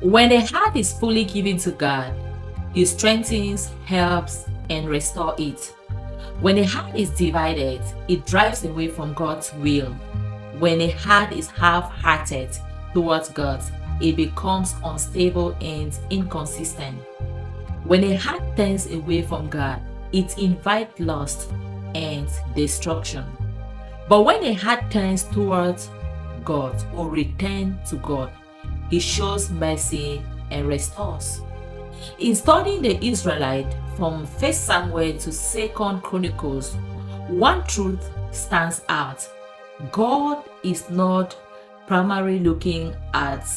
When a heart is fully given to God, He strengthens, helps, and restores it. When a heart is divided, it drives away from God's will. When a heart is half-hearted towards God, it becomes unstable and inconsistent. When a heart turns away from God, it invites lust and destruction. But when a heart turns towards God or returns to God, He shows mercy and restores. In studying the Israelites from 1 Samuel to 2 Chronicles, one truth stands out. God is not primarily looking at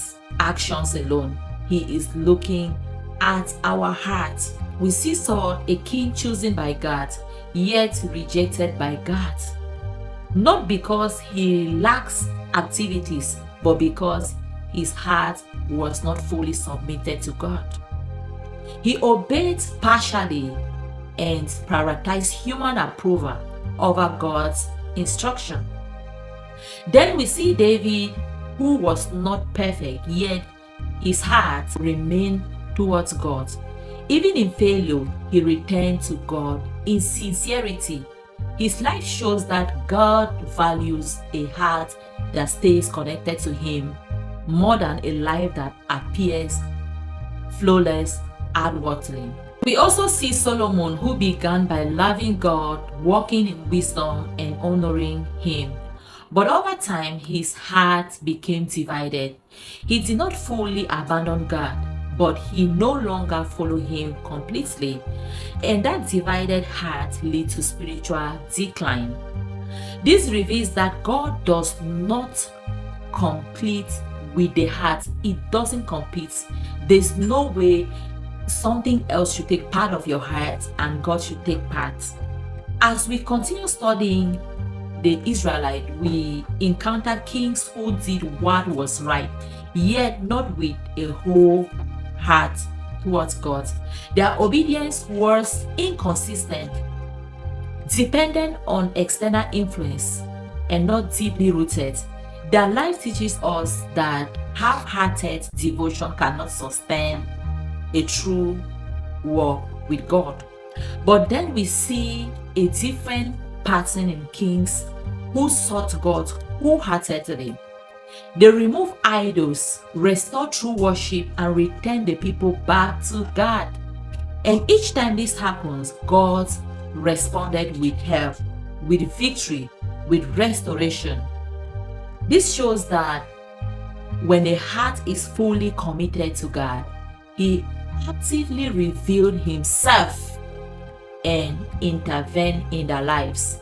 actions alone. He is looking at our hearts. We see Saul, a king chosen by God, yet rejected by God. Not because he lacks activities, but because his heart was not fully submitted to God. He obeyed partially and prioritized human approval over God's instruction. Then we see David, who was not perfect, yet his heart remained towards God. Even in failure, he returned to God in sincerity. His life shows that God values a heart that stays connected to Him more than a life that appears flawless outwardly. We also see Solomon, who began by loving God, walking in wisdom, and honoring Him. But over time, his heart became divided. He did not fully abandon God, but he no longer followed Him completely. And that divided heart leads to spiritual decline. This reveals that God does not complete with the heart. It doesn't compete. There's no way something else should take part of your heart and God should take part. As we continue studying the Israelites, we encounter kings who did what was right, yet not with a whole heart towards God. Their obedience was inconsistent, dependent on external influence, and not deeply rooted. Their life teaches us that half-hearted devotion cannot sustain a true walk with God. But then we see a different pattern in kings who sought God wholeheartedly. They remove idols, restore true worship, and return the people back to God. And each time this happens, God responded with help, with victory, with restoration. This shows that when a heart is fully committed to God, He actively revealed Himself and intervened in their lives.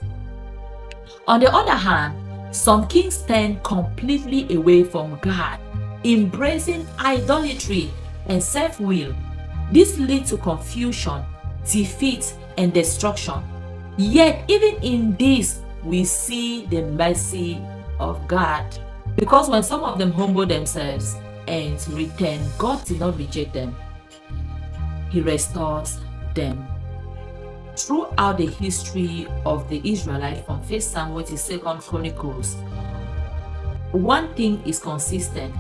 On the other hand, some kings turn completely away from God, embracing idolatry and self-will. This leads to confusion, defeat, and destruction. Yet, even in this, we see the mercy of God. Because when some of them humble themselves and return, God did not reject them. He restores them. Throughout the history of the Israelites from 1 Samuel to 2 Chronicles, one thing is consistent.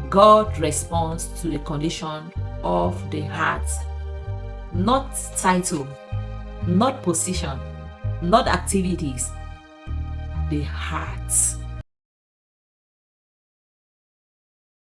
God responds to the condition of the heart. Not title, not position, not activities. The heart.